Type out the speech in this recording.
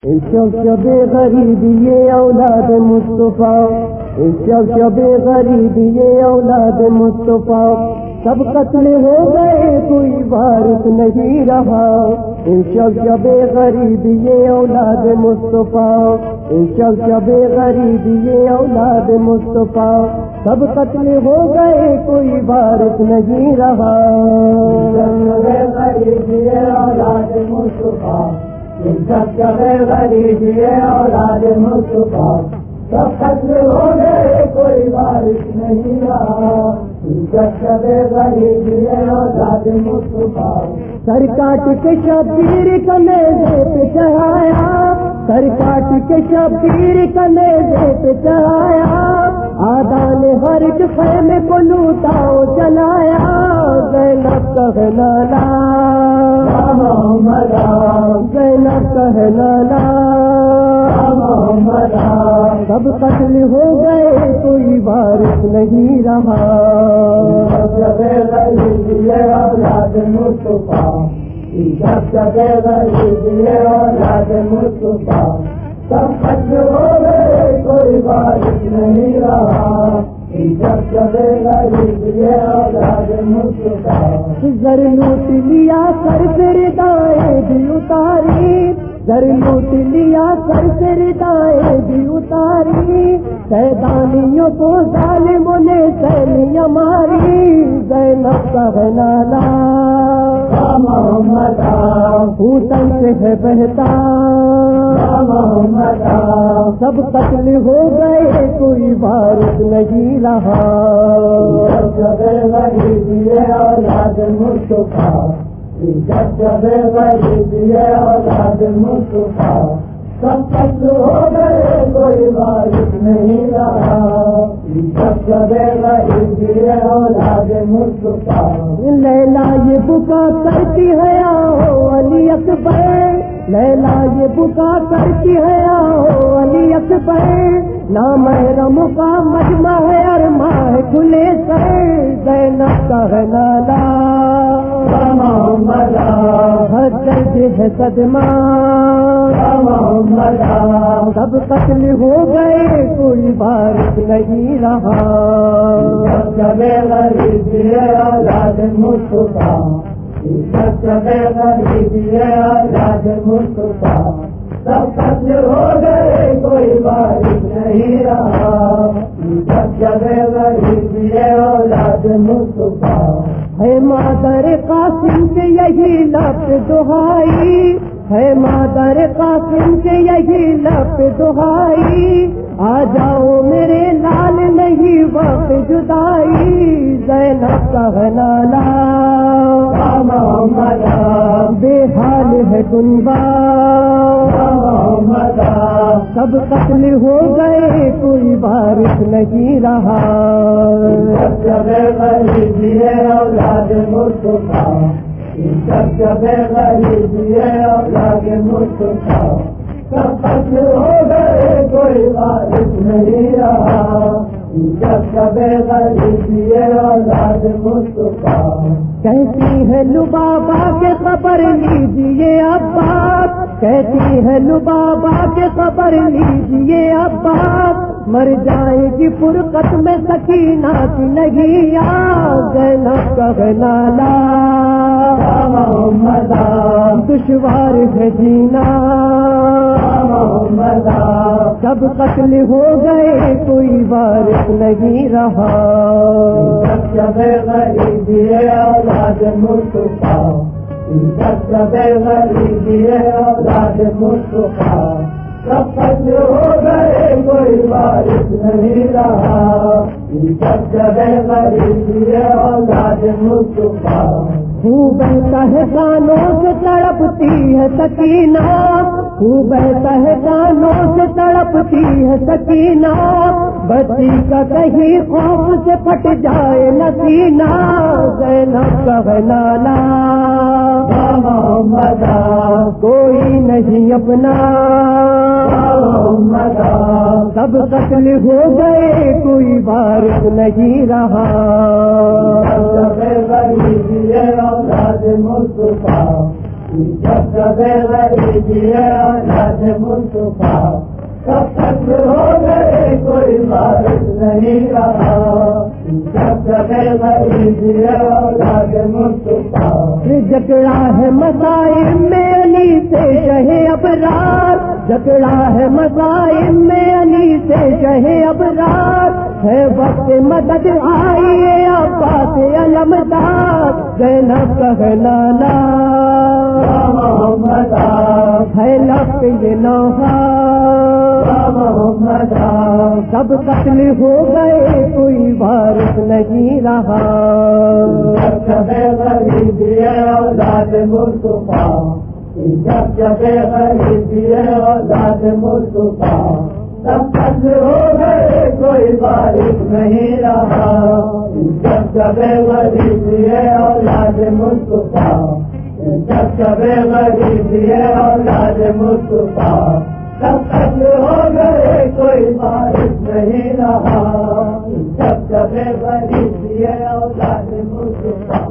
شب غریب یہ اولاد مصطفیٰ، شب غریب یہ اولاد مصطفیٰ، سب قتل ہو گئے کوئی وارث نہیں رہا۔ شب غریب یہ اولاد مصطفیٰ، شب غریب یہ اولاد مصطفیٰ، سب قتل ہو گئے کوئی وارث نہیں رہا۔ شب غریب یہ اولاد مصطفیٰ، شب غریب یہ اولاد مصطفیٰ، سب قتل ہو گئے کوئی وارث نہیں رہا۔ شب غریب یہ اولاد مصطفیٰ، سر کاٹ کے شبیر کا نیزے پہ چڑھایا، سر کاٹ کے شبیر کا نیزے پہ چڑھایا، آدھا نے ہر ایک خیمے کو لوٹا و جلایا۔ زینب کا لالا محمد، زینب کا لالا محمد، سب قتل ہو گئے کوئی وارث نہیں رہا۔ شب غریب یہ اولاد مصطفیٰ، شب غریب یہ اولاد مصطفیٰ، سب قتل ہو گئے کوئی وارث نہیں رہا۔ شب غریب یہ اولاد مصطفیٰ، زر لوٹ لیا سر سے ردائیں بھی اتاری، زر لوٹ لیا سر سے ردائیں بھی اتاری، شیطانیوں کو ظالموں نے سیلیاں ماری۔ زینب کا لالا محمد، پوتن سے ہے بہتا محمد، سب قتل ہو گئے کوئی وارث نہیں رہا۔ شب غریب یہ اولاد مصطفیٰ، شب غریب یہ اولاد مصطفیٰ، سب قتل ہو گئے کوئی وارث نہیں رہا۔ شب غریب یہ اولاد مصطفیٰ، لیلا یہ بکا کرتی ہے آؤ علی اکبر، لیلا یہ بکا کرتی ہے آؤ علی اکبر، نامحرم کا مجمع ہے ارماں کھلے سر۔ زینب کا لالا محمد، ہر درد ہے صدمہ محمد، سب قتل ہو گئے کوئی وارث نہیں رہا۔ شب غریب یہ اولاد مصطفیٰ، شب غریب یہ اولاد مصطفیٰ، سب قتل ہو گئے کوئی وارث نہیں رہا۔ شب غریب یہ اولاد مصطفیٰ، ہے مادر قاسم کے یہی لب دہائی، ہے مادر قاسم کے یہی لب دہائی، آ جاؤ میرے لال نہیں وقت جدائی۔ زینب کا لالا محمد، بے حال ہے کنبا محمد، سب قتل ہو گئے کوئی وارث نہیں رہا۔ شب غریب یہ اولاد مصطفیٰ، شب غریب یہ اولاد مصطفیٰ، سب قتل ہو گئے کوئی وارث نہیں رہا۔ شب غریب یہ اولاد مصطفیٰ، کہتی ہے لبابا کے خبر لیجیے عباس، کہتی ہے لبابا کے خبر لیجیے عباس، مر جائے گی فرقت میں سکینہ کی نگیا۔ زینب کا لالا محمد، دشوار ہے جینا محمد، سب قتل ہو گئے کوئی وارث نہیں رہا۔ شب غریب یہ اولاد مصطفیٰ، شب غریب یہ اولاد مصطفیٰ، سب قتل ہو گئے کوئی وارث نہیں رہا۔ شب غریب یہ اولاد مصطفیٰ، خوب بہتا ہے کانوں سے تڑپتی ہے سکینہ، خوب بہتا ہے کانوں سے تڑپتی ہے سکینہ، بچی کا کہیں خوف سے پھٹ جائے نہ سینہ۔ زینب کا لالا محمد، کوئی نہیں اپنا محمد، سب قتل ہو گئے کوئی وارث نہیں رہا۔ شب غریب یہ اولاد مصطفیٰ، جب جب غریبی اولاد مصطفیٰ سب قتل ہو گئے کوئی وارث نہیں رہا جب جب غریبی اولاد مصطفیٰ جکڑا ہے مسائل میں علی سے شہ ابرار جکڑا ہے مسائل میں علی سے شہ ابرار ہے وقت مدد آئیے عباس علمدار زینب کہنا لا محمد ہے لفظ یہ نوحہ محمد سب قتل ہو گئے کوئی وارث نہیں رہا جب غریبی اولاد مصطفیٰ جب جب غریبی اولاد مصطفیٰ سب قتل ہو گئے کوئی وارث نہیں رہا جب جب غریبی اولاد مصطفیٰ جب جب غریبی اولاد مصطفیٰ سب قتل ہو گئے کوئی وارث نہیں رہا جب جب غریبی اولاد مصطفیٰ